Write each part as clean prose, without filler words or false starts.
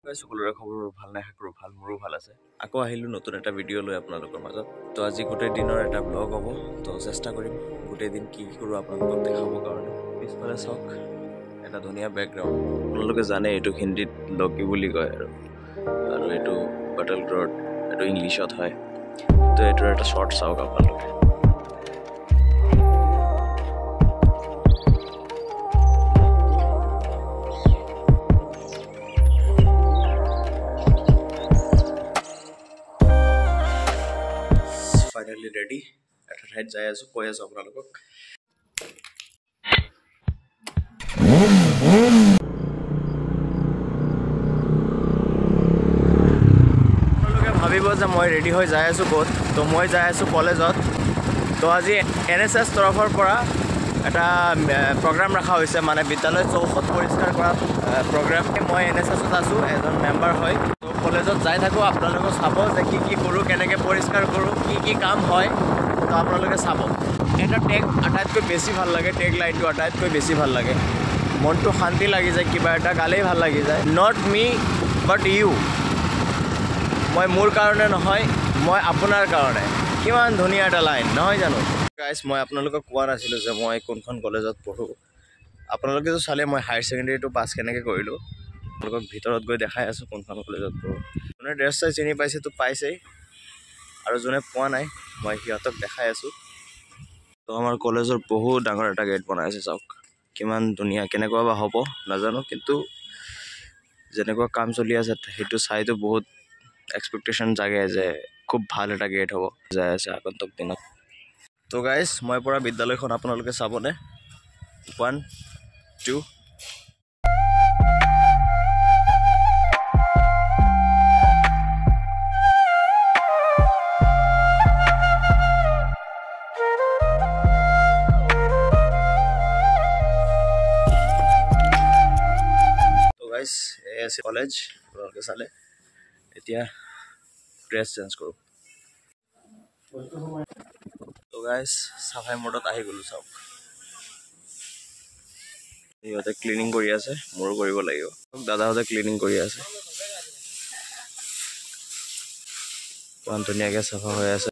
সকলোৰে খবৰ ভাল নাই হাকৰো ভাল মোৰো ভাল আছে আকৌ আহিলো নতুন এটা ভিডিঅ' লৈ আপোনালোকৰ মাজত তো আজি গোটেই দিনৰ এটা ব্লগ হ'ব তো চেষ্টা কৰিম গোটেই দিন কি কি কৰোঁ আপোনালোকক দেখাবৰ কাৰণে পিছফালে চাওক এটা ধুনীয়া বেকগ্ৰাউণ্ড আপোনালোকে জানে এইটো হিন্দীত লকি বুলি কয় আৰু এইটো বাটল গ্ৰড এইটো ইংলিছত হয় তো এইটোৰ এটা শ্বৰ্ট চাওক আপোনালোকে ফাইনালি ৰেডি এটা ঠাইত যাই আছোঁ কৈ আছোঁ আপোনালোকক আপোনালোকে ভাবিব যে মই ৰেডি হৈ যাই আছোঁ ক'ত তো মই যাই আছোঁ কলেজত তো আজি NSS তৰফৰ পৰা এটা প্ৰগ্ৰাম ৰখা হৈছে মানে বিদ্যালয় চৌহদ পৰিষ্কাৰ কৰা প্ৰগ্ৰাম মই NSSত আছোঁ এজন মেম্বাৰ হয় তো কলেজত যাই থাকোঁ আপোনালোকে চাব যে কি কি কৰোঁ কেনেকৈ পৰিষ্কাৰ কৰোঁ কি কি কাম হয় তো আপোনালোকে চাব এটা টেগ আটাইতকৈ বেছি ভাল লাগে টেগ লাইনটো আটাইতকৈ বেছি ভাল লাগে মনটো শান্তি লাগি যায় কিবা এটা গালেই ভাল লাগি যায় নট মি বাট ইউ মই মোৰ কাৰণে নহয় মই আপোনাৰ কাৰণে কিমান ধুনীয়া এটা লাইন নহয় জানো গাইজ মই আপোনালোকক কোৱা নাছিলোঁ যে মই কোনখন কলেজত পঢ়োঁ আপোনালোকেতো চালে মই হায়াৰ ছেকেণ্ডেৰীটো পাছ কেনেকৈ কৰিলোঁ আপোনালোকক ভিতৰত গৈ দেখাই আছোঁ কোনখন কলেজত পঢ়োঁ যোনে ড্ৰেছ চাই চিনি পাইছেতো পাইছেই আৰু যোনে পোৱা নাই মই সিহঁতক দেখাই আছোঁ তো আমাৰ কলেজৰ বহুত ডাঙৰ এটা গেট বনাই আছে চাওক কিমান ধুনীয়া কেনেকুৱা বা হ'ব নাজানো কিন্তু যেনেকুৱা কাম চলি আছে সেইটো চাইতো বহুত এক্সপেক্টেশ্যন জাগে যে খুব ভাল এটা গেট হ'ব যাই আছে আগন্তুক দিনত তো গাইজ মই পৰা বিদ্যালয়খন আপোনালোকে চাবনে 1 2 তো গাইজ এই আছে কলেজ আপোনালোকে চালে এতিয়া ড্ৰেছ চেঞ্জ কৰোঁ তো গাইজ চাফাই মোডত আহি গ'লোঁ চাওক সিহঁতে ক্লিনিং কৰি আছে মোৰো কৰিব লাগিব দাদাহঁতে ক্লিনিং কৰি আছে ইমান ধুনীয়াকৈ চাফা হৈ আছে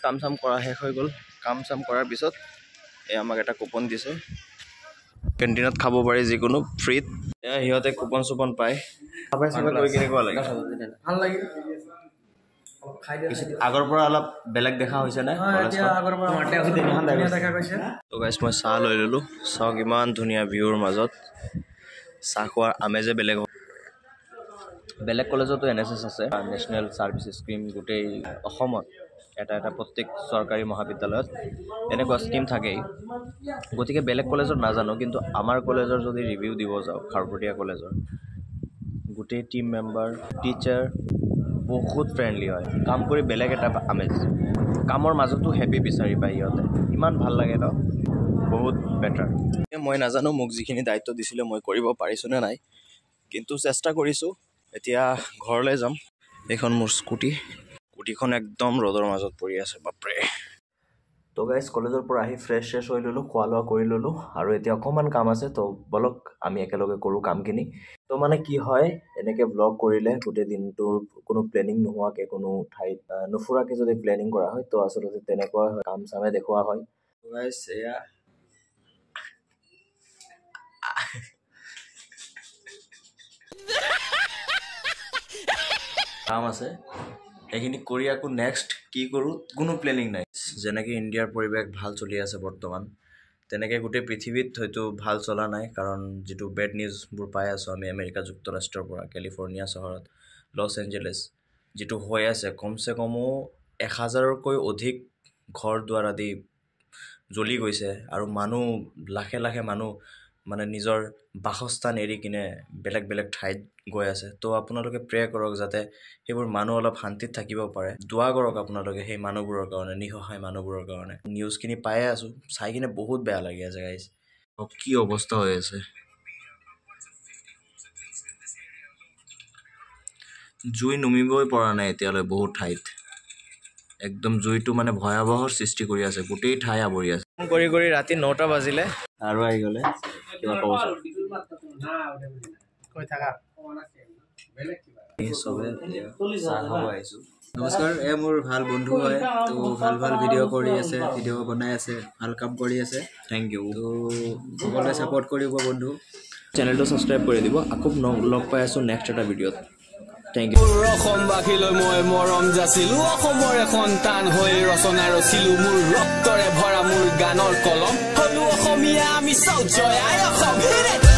কাম চাম কৰা শেষ হৈ গ'ল কাম চাম কৰাৰ পিছত এই আমাক এটা কুপন দিছে কেণ্টিনত খাব পাৰি যিকোনো ফ্ৰীত সিহঁতে কুপন চুপন পায় চাফাই চাফাই কৰি কেনেকুৱা লাগে ভাল লাগে আগৰ পৰা অলপ বেলেগ দেখা হৈছে নে তো গাইছ মই চাহ লৈ ল'লোঁ চাওক ইমান ধুনীয়া ভিউৰ মাজত চাহ খোৱাৰ আমেজে বেলেগ বেলেগ কলেজতো NSS আছে নেশ্যনেল ছাৰ্ভিচ স্কিম গোটেই অসমত এটা এটা প্ৰত্যেক চৰকাৰী মহাবিদ্যালয়ত এনেকুৱা স্কিম থাকেই গতিকে বেলেগ কলেজত নাজানো কিন্তু আমাৰ কলেজৰ যদি ৰিভিউ দিব যাওঁ খাৰপতীয়া কলেজৰ গোটেই টিম মেম্বাৰ টিচাৰ বহুত ফ্ৰেণ্ডলি হয় কাম কৰি বেলেগ এটা আমেজ কামৰ মাজতো হেপী বিচাৰি পায় সিহঁতে ইমান ভাল লাগে ন বহুত বেটাৰ মই নাজানো মোক যিখিনি দায়িত্ব দিছিলে মই কৰিব পাৰিছোঁ নে নাই কিন্তু চেষ্টা কৰিছোঁ এতিয়া ঘৰলৈ যাম এইখন মোৰ স্কুটিখন একদম ৰ'দৰ মাজত পৰি আছে বাপৰে তো গাইজ কলেজৰ পৰা আহি ফ্ৰেছ হৈ ল'লোঁ খোৱা লোৱা কৰি ল'লোঁ আৰু এতিয়া অকণমান কাম আছে তো বলক আমি একেলগে কৰোঁ কামখিনি তো মানে কি হয় এনেকৈ ব্লগ কৰিলে গোটেই দিনটোৰ কোনো প্লেনিং নোহোৱাকৈ কোনো ঠাইত নুফুৰাকৈ যদি প্লেনিং কৰা হয় তো আচলতে তেনেকুৱা হয় কাম চামে দেখুওৱা হয় তো গাইজ এয়া কাম আছে এইখিনি কৰি আকৌ নেক্সট কি কৰোঁ কোনো প্লেনিং নাই যেনেকৈ ইণ্ডিয়াৰ পৰিৱেশ ভাল চলি আছে বৰ্তমান তেনেকৈ গোটেই পৃথিৱীত হয়তো ভাল চলা নাই কাৰণ যিটো বেড নিউজবোৰ পাই আছোঁ আমি আমেৰিকা যুক্তৰাষ্ট্ৰৰ পৰা কেলিফৰ্ণিয়া চহৰত লছ এঞ্জেলেছ যিটো হৈ আছে কমচে কমো 1000তকৈ অধিক ঘৰ দুৱাৰ আদি জ্বলি গৈছে আৰু মানুহ লাখে লাখে মানুহ মানে নিজৰ বাসস্থান এৰি কিনে বেলেগ বেলেগ ঠাইত গৈ আছে তো আপোনালোকে প্ৰে কৰক যাতে সেইবোৰ মানুহ অলপ শান্তিত থাকিব পাৰে দোৱা কৰক আপোনালোকে সেই মানুহবোৰৰ কাৰণে নিঃসহায় মানুহবোৰৰ কাৰণে নিউজখিনি পায়ে আছো চাই কিনে বহুত বেয়া লাগি আছে গাইজ কি অৱস্থা হৈ আছে জুই নুমিবই পৰা নাই এতিয়ালৈ বহুত ঠাইত একদম জুইটো মানে ভয়াৱহৰ সৃষ্টি কৰি আছে গোটেই ঠাই আৱৰি আছে কৰি কৰি ৰাতি 9টা বাজিলে আৰু আহি গ'লে কিবা ক'ব কৈ থাকা চবে চাহ খাব আহিছো নমস্কাৰ মোৰ ভাল বন্ধু হয় তো ভাল ভিডিঅ' কৰি আছে ভিডিঅ' বনাই আছে ভাল কাম কৰি আছে থেংক ইউ তো সকলোৱে ছাপোৰ্ট কৰিব বন্ধু চেনেলটো ছাবস্ক্ৰাইব কৰি দিব আকৌ লগ পাই আছো নেক্সট এটা ভিডিঅ'ত Thank you. অসমবাসীলৈ মই মৰম যাচিলো অসমৰে সন্তান হৈ ৰচনা ৰচিলো মোৰ ৰক্তৰে ভৰা মোৰ গানৰ কলম হলো অসমীয়া আমি চাও জয় আই অসম